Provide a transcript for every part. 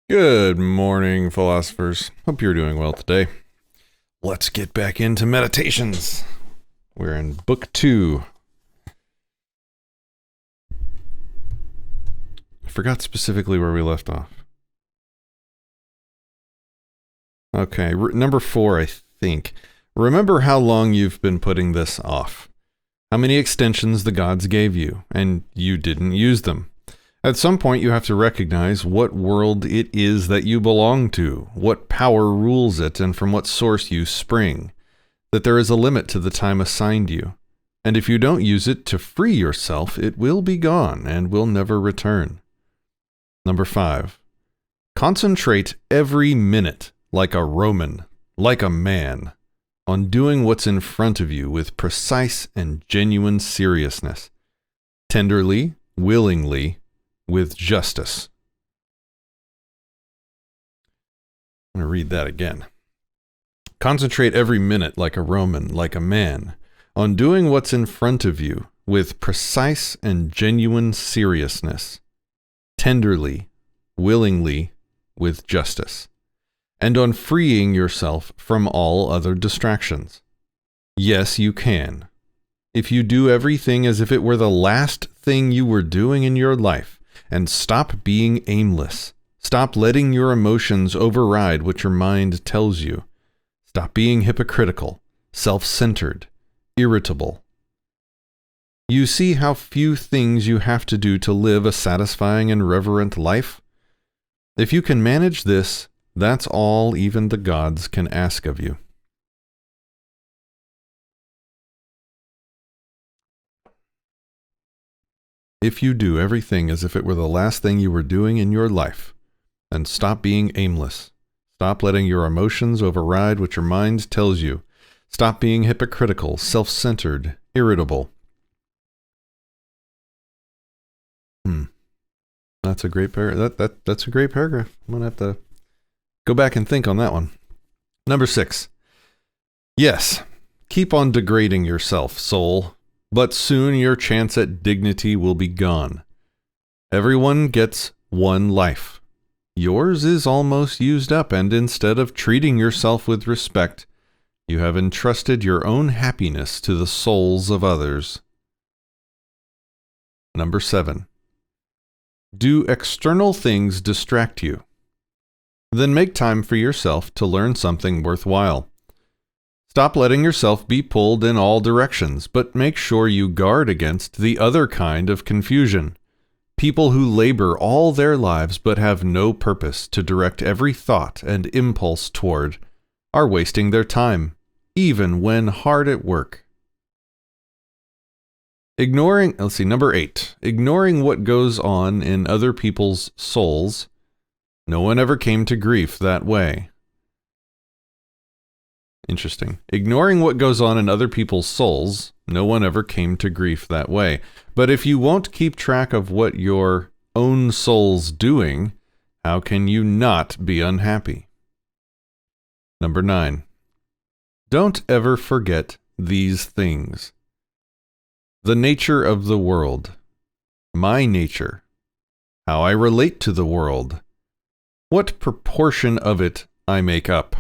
Good morning, philosophers. Hope you're doing well today. Let's get back into meditations. We're in book 2. I forgot specifically where we left off. Okay, number 4, I think. Remember how long you've been putting this off. How many extensions the gods gave you, and you didn't use them. At some point, you have to recognize what world it is that you belong to, what power rules it, and from what source you spring. That there is a limit to the time assigned you. And if you don't use it to free yourself, it will be gone and will never return. Number 5. Concentrate every minute, like a Roman, like a man, on doing what's in front of you with precise and genuine seriousness. Tenderly, willingly, with justice. I'm going to read that again. Concentrate every minute like a Roman, like a man, on doing what's in front of you with precise and genuine seriousness, tenderly, willingly, with justice, and on freeing yourself from all other distractions. Yes, you can. If you do everything as if it were the last thing you were doing in your life, and stop being aimless. Stop letting your emotions override what your mind tells you. Stop being hypocritical, self-centered, irritable. You see how few things you have to do to live a satisfying and reverent life? If you can manage this, that's all even the gods can ask of you. If you do everything as if it were the last thing you were doing in your life, and stop being aimless, stop letting your emotions override what your mind tells you, stop being hypocritical, self-centered, irritable. That's a great that's a great paragraph. I'm going to have to go back and think on that one. Number 6. Yes, keep on degrading yourself, soul. But soon your chance at dignity will be gone. Everyone gets one life. Yours is almost used up, and instead of treating yourself with respect, you have entrusted your own happiness to the souls of others. Number 7. Do external things distract you? Then make time for yourself to learn something worthwhile. Stop letting yourself be pulled in all directions, but make sure you guard against the other kind of confusion. People who labor all their lives but have no purpose to direct every thought and impulse toward are wasting their time, even when hard at work. Number 8. Ignoring what goes on in other people's souls. No one ever came to grief that way. Interesting. Ignoring what goes on in other people's souls, no one ever came to grief that way. But if you won't keep track of what your own soul's doing, how can you not be unhappy? Number 9. Don't ever forget these things. The nature of the world. My nature. How I relate to the world. What proportion of it I make up.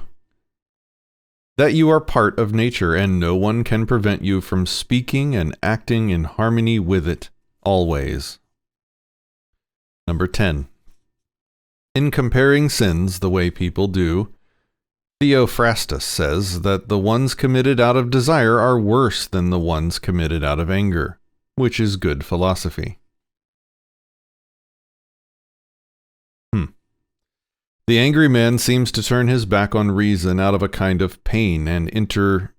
That you are part of nature and no one can prevent you from speaking and acting in harmony with it, always. Number 10. In comparing sins the way people do, Theophrastus says that the ones committed out of desire are worse than the ones committed out of anger, which is good philosophy. The angry man seems to turn his back on reason out of a kind of pain and inner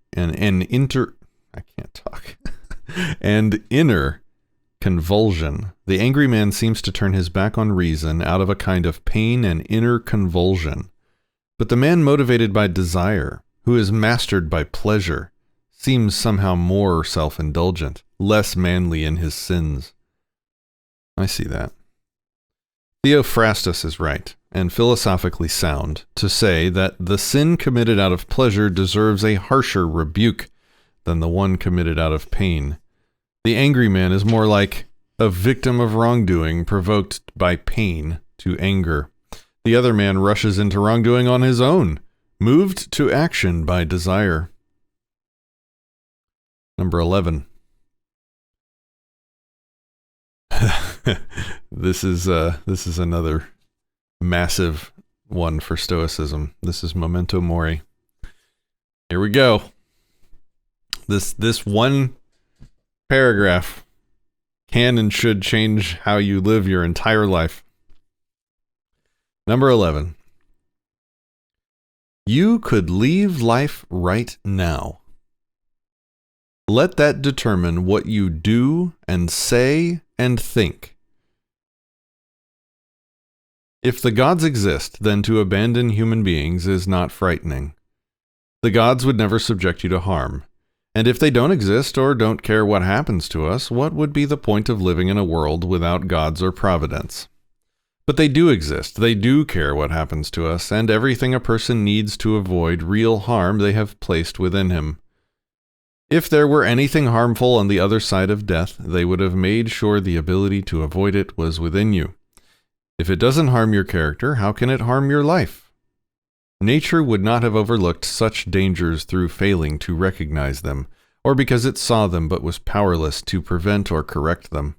convulsion. The angry man seems to turn his back on reason out of a kind of pain and inner convulsion. But the man motivated by desire, who is mastered by pleasure, seems somehow more self-indulgent, less manly in his sins. I see that. Theophrastus is right, and philosophically sound, to say that the sin committed out of pleasure deserves a harsher rebuke than the one committed out of pain. The angry man is more like a victim of wrongdoing provoked by pain to anger. The other man rushes into wrongdoing on his own, moved to action by desire. Number 11. This is another massive one for Stoicism. This is memento mori. Here we go. This one paragraph can and should change how you live your entire life. Number 11. You could leave life right now. Let that determine what you do and say and think. If the gods exist, then to abandon human beings is not frightening. The gods would never subject you to harm. And if they don't exist or don't care what happens to us, what would be the point of living in a world without gods or providence? But they do exist, they do care what happens to us, and everything a person needs to avoid real harm they have placed within him. If there were anything harmful on the other side of death, they would have made sure the ability to avoid it was within you. If it doesn't harm your character, how can it harm your life? Nature would not have overlooked such dangers through failing to recognize them, or because it saw them but was powerless to prevent or correct them.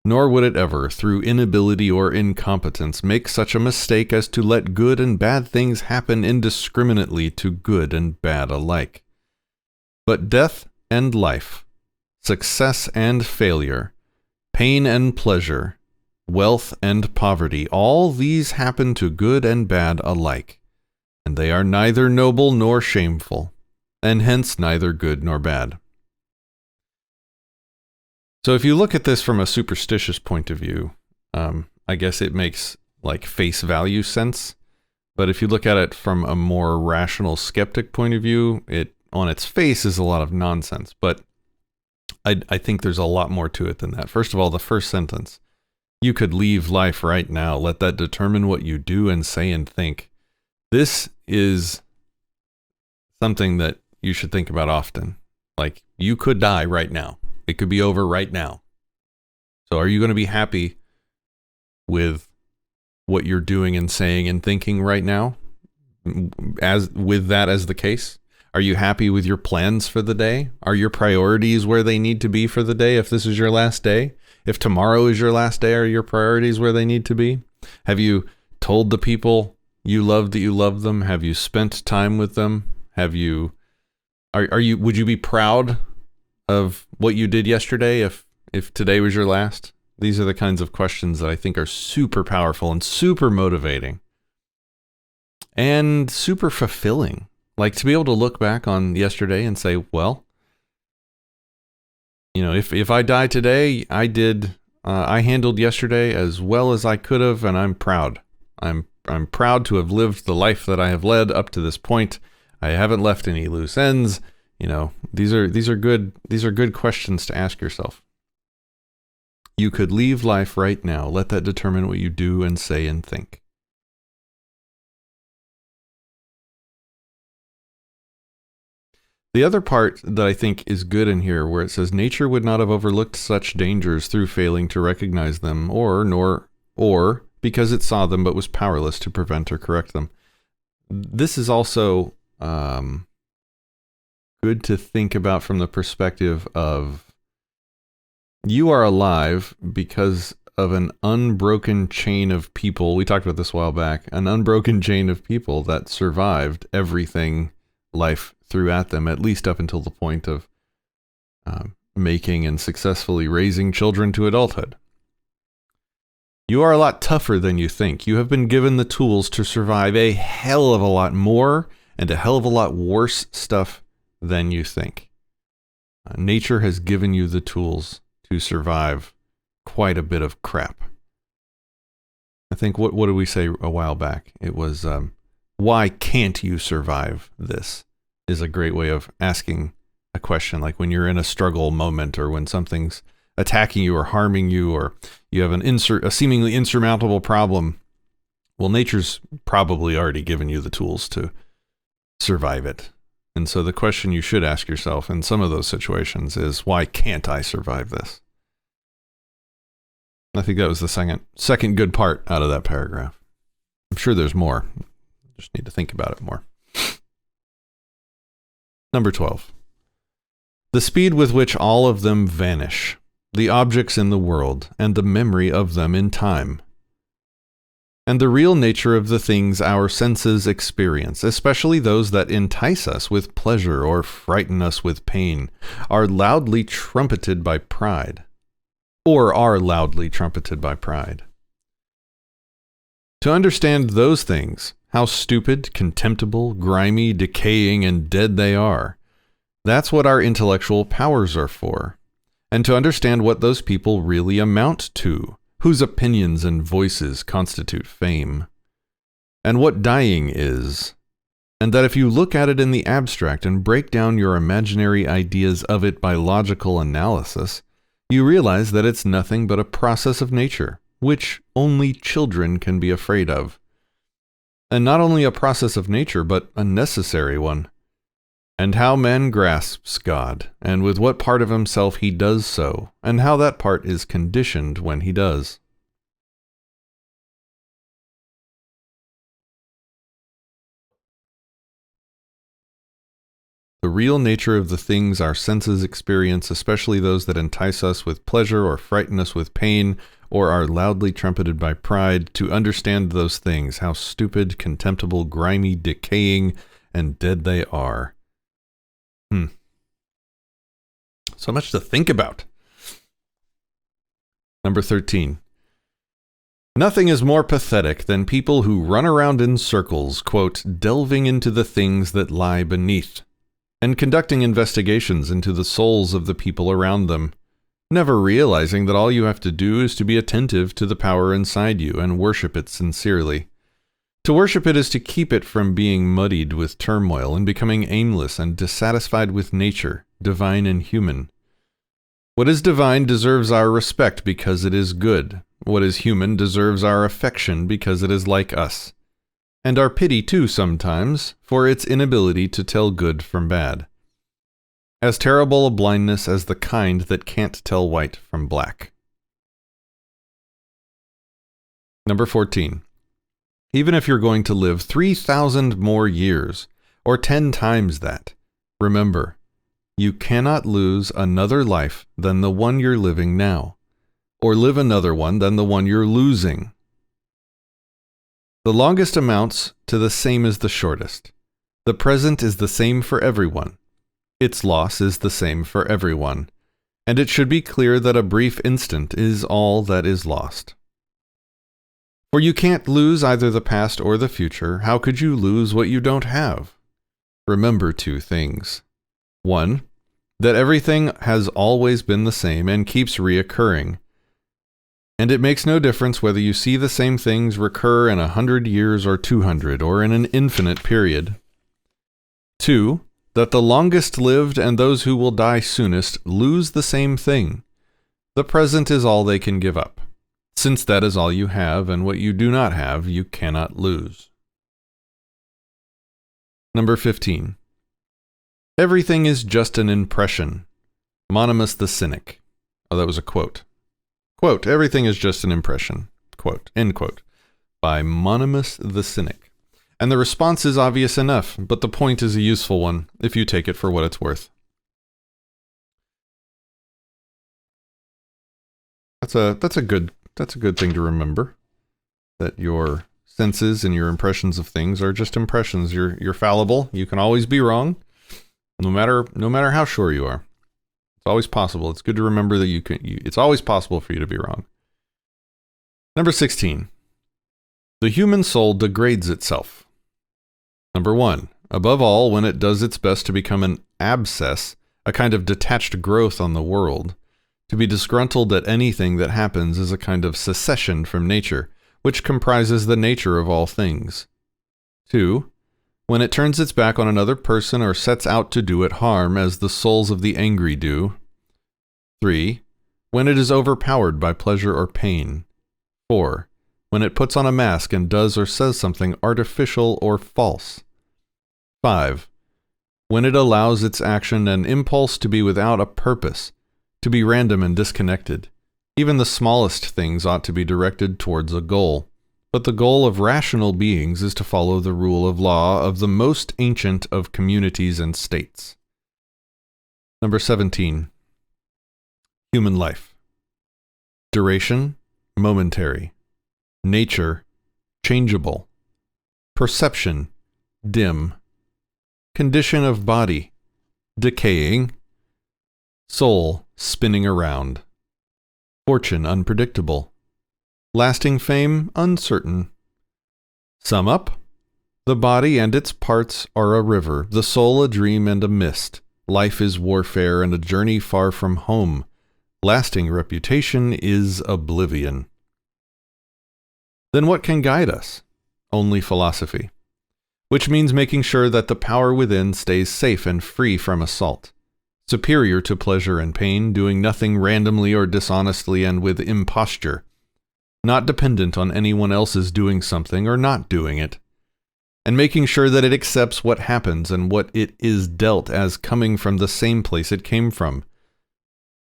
Nor would it ever, through inability or incompetence, make such a mistake as to let good and bad things happen indiscriminately to good and bad alike. But death and life, success and failure, pain and pleasure, wealth and poverty, all these happen to good and bad alike, and they are neither noble nor shameful, and hence neither good nor bad. So if you look at this from a superstitious point of view, I guess it makes like face value sense. But if you look at it from a more rational skeptic point of view, it on its face is a lot of nonsense. But I think there's a lot more to it than that. First of all, the first sentence, you could leave life right now. Let that determine what you do and say and think. This is something that you should think about often. Like, you could die right now. It could be over right now. So are you going to be happy with what you're doing and saying and thinking right now? With that as the case? Are you happy with your plans for the day? Are your priorities where they need to be for the day if this is your last day? If tomorrow is your last day, are your priorities where they need to be? Have you told the people you love that you love them? Have you spent time with them? Would you be proud of what you did yesterday if today was your last? These are the kinds of questions that I think are super powerful and super motivating and super fulfilling. Like, to be able to look back on yesterday and say, well, you know, if I die today, I handled yesterday as well as I could have, and I'm proud. I'm proud to have lived the life that I have led up to this point. I haven't left any loose ends. You know, these are good questions to ask yourself. You could leave life right now. Let that determine what you do and say and think. The other part that I think is good in here, where it says nature would not have overlooked such dangers through failing to recognize them, or because it saw them but was powerless to prevent or correct them. This is also good to think about from the perspective of you are alive because of an unbroken chain of people. We talked about this a while back. An unbroken chain of people that survived everything life threw at them, at least up until the point of making and successfully raising children to adulthood. You are a lot tougher than you think. You have been given the tools to survive a hell of a lot more and a hell of a lot worse stuff than you think. Nature has given you the tools to survive quite a bit of crap. I think, what did we say a while back? It was, why can't you survive this? Is a great way of asking a question, like when you're in a struggle moment or when something's attacking you or harming you or you have a seemingly insurmountable problem. Well, nature's probably already given you the tools to survive it. And so the question you should ask yourself in some of those situations is, why can't I survive this? I think that was the second good part out of that paragraph. I'm sure there's more. Just need to think about it more. Number 12. The speed with which all of them vanish, the objects in the world, and the memory of them in time. And the real nature of the things our senses experience, especially those that entice us with pleasure or frighten us with pain, are loudly trumpeted by pride. Or are loudly trumpeted by pride. To understand those things, how stupid, contemptible, grimy, decaying, and dead they are, that's what our intellectual powers are for. And to understand what those people really amount to, whose opinions and voices constitute fame, and what dying is, and that if you look at it in the abstract and break down your imaginary ideas of it by logical analysis, you realize that it's nothing but a process of nature, which only children can be afraid of. And not only a process of nature, but a necessary one. And how man grasps God, and with what part of himself he does so, and how that part is conditioned when he does. The real nature of the things our senses experience, especially those that entice us with pleasure or frighten us with pain, or are loudly trumpeted by pride, to understand those things, how stupid, contemptible, grimy, decaying, and dead they are. So much to think about. Number 13. Nothing is more pathetic than people who run around in circles, quote, delving into the things that lie beneath, and conducting investigations into the souls of the people around them, never realizing that all you have to do is to be attentive to the power inside you and worship it sincerely. To worship it is to keep it from being muddied with turmoil and becoming aimless and dissatisfied with nature, divine and human. What is divine deserves our respect because it is good. What is human deserves our affection because it is like us. And our pity too sometimes, for its inability to tell good from bad. As terrible a blindness as the kind that can't tell white from black. Number 14. Even if you're going to live 3,000 more years, or 10 times that, remember, you cannot lose another life than the one you're living now, or live another one than the one you're losing. The longest amounts to the same as the shortest. The present is the same for everyone. Its loss is the same for everyone, and it should be clear that a brief instant is all that is lost. For you can't lose either the past or the future. How could you lose what you don't have? Remember two things. 1. That everything has always been the same and keeps reoccurring. And it makes no difference whether you see the same things recur in 100 years or 200 or in an infinite period. 2. That the longest lived and those who will die soonest lose the same thing. The present is all they can give up, since that is all you have, and what you do not have you cannot lose. Number 15. Everything is just an impression. Monimus the Cynic. Oh, that was a quote. Quote, everything is just an impression. Quote, end quote. By Monimus the Cynic. And the response is obvious enough, but the point is a useful one, if you take it for what it's worth. That's a good thing to remember. That your senses and your impressions of things are just impressions. You're fallible. You can always be wrong, no matter how sure you are. It's always possible. It's good to remember that it's always possible for you to be wrong. Number 16. The human soul degrades itself. Number 1. Above all, when it does its best to become an abscess, a kind of detached growth on the world. To be disgruntled at anything that happens is a kind of secession from nature, which comprises the nature of all things. 2. When it turns its back on another person or sets out to do it harm, as the souls of the angry do. 3. When it is overpowered by pleasure or pain. 4. When it puts on a mask and does or says something artificial or false. 5. When it allows its action and impulse to be without a purpose, to be random and disconnected. Even the smallest things ought to be directed towards a goal, but the goal of rational beings is to follow the rule of law of the most ancient of communities and states. Number 17. Human life. Duration, momentary. Nature, changeable. Perception, dim. Condition of body, decaying. Soul, spinning around. Fortune, unpredictable. Lasting fame, uncertain. Sum up. The body and its parts are a river, the soul a dream and a mist. Life is warfare and a journey far from home. Lasting reputation is oblivion. Then what can guide us? Only philosophy. Which means making sure that the power within stays safe and free from assault. Superior to pleasure and pain, doing nothing randomly or dishonestly and with imposture. Not dependent on anyone else's doing something or not doing it. And making sure that it accepts what happens and what it is dealt as coming from the same place it came from.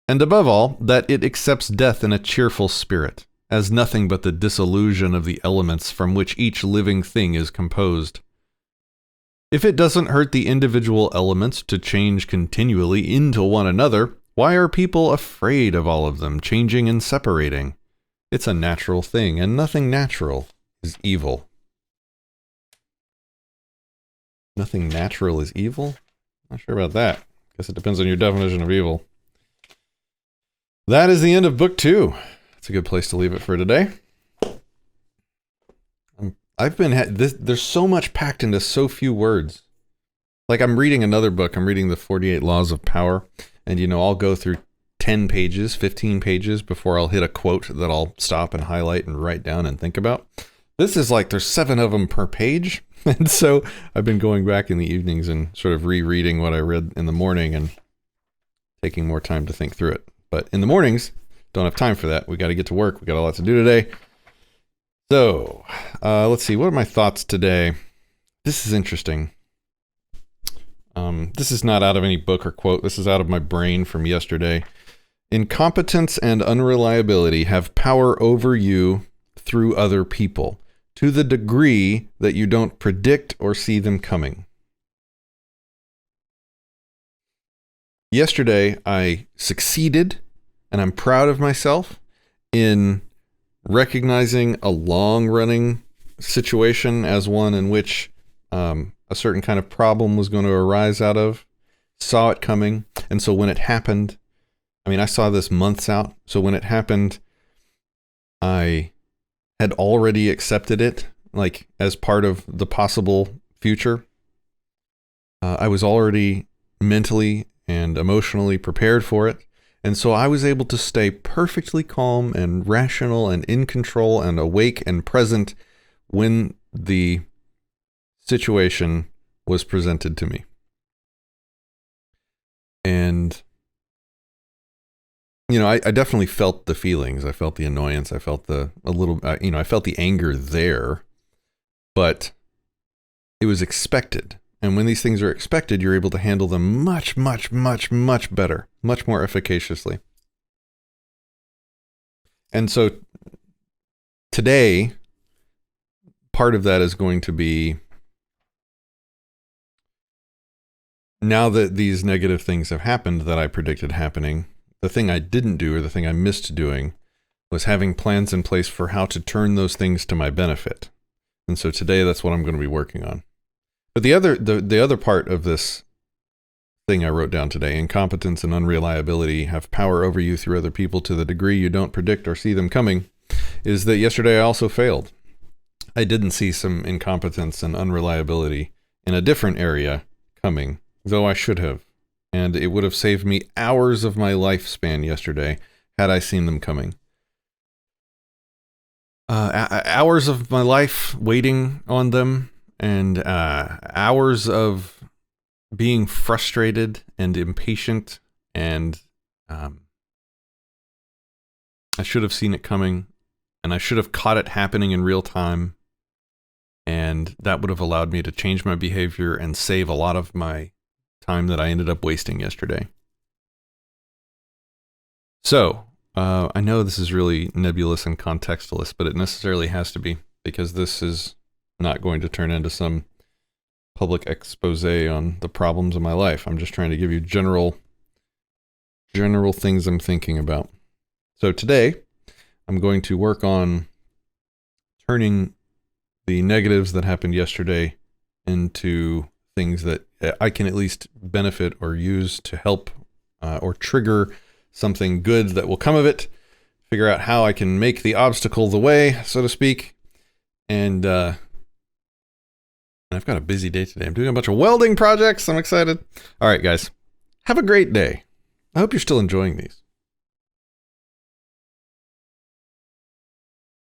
And above all, that it accepts death in a cheerful spirit, as nothing but the dissolution of the elements from which each living thing is composed. If it doesn't hurt the individual elements to change continually into one another, why are people afraid of all of them changing and separating? It's a natural thing, and nothing natural is evil. Nothing natural is evil? Not sure about that. Guess it depends on your definition of evil. That is the end of book 2. It's a good place to leave it for today. There's so much packed into so few words. Like I'm reading another book. I'm reading the 48 Laws of Power. And I'll go through 10 pages, 15 pages before I'll hit a quote that I'll stop and highlight and write down and think about. This is like there's 7 of them per page. And so I've been going back in the evenings and sort of rereading what I read in the morning and taking more time to think through it. But in the mornings, don't have time for that. We got to get to work. We got a lot to do today. So let's see. What are my thoughts today? This is interesting. This is not out of any book or quote. This is out of my brain from yesterday. Incompetence and unreliability have power over you through other people, to the degree that you don't predict or see them coming. Yesterday, I succeeded, and I'm proud of myself in recognizing a long-running situation as one in which a certain kind of problem was going to arise out of, saw it coming, and so when it happened, I saw this months out, so when it happened, I had already accepted it, like, as part of the possible future. I was already mentally and emotionally prepared for it. And so I was able to stay perfectly calm and rational and in control and awake and present when the situation was presented to me. And, I definitely felt the feelings. I felt the annoyance. I felt I felt the anger there, but it was expected. And when these things are expected, you're able to handle them much, much, much, much better, much more efficaciously. And so today, part of that is going to be, now that these negative things have happened that I predicted happening, the thing I didn't do or the thing I missed doing was having plans in place for how to turn those things to my benefit. And so today, that's what I'm going to be working on. But the other part of this thing I wrote down today, incompetence and unreliability have power over you through other people to the degree you don't predict or see them coming, is that yesterday I also failed. I didn't see some incompetence and unreliability in a different area coming, though I should have. And it would have saved me hours of my lifespan yesterday had I seen them coming. Hours of my life waiting on them, and hours of being frustrated and impatient, and I should have seen it coming, and I should have caught it happening in real time, and that would have allowed me to change my behavior and save a lot of my time that I ended up wasting yesterday. So, I know this is really nebulous and contextless, but it necessarily has to be. because this is not going to turn into some public expose on the problems of my life. I'm just trying to give you general things I'm thinking about. So today, I'm going to work on turning the negatives that happened yesterday into things that I can at least benefit or use to help or trigger something good that will come of it. Figure out how I can make the obstacle the way, so to speak. And I've got a busy day today. I'm doing a bunch of welding projects. I'm excited. All right, guys. Have a great day. I hope you're still enjoying these.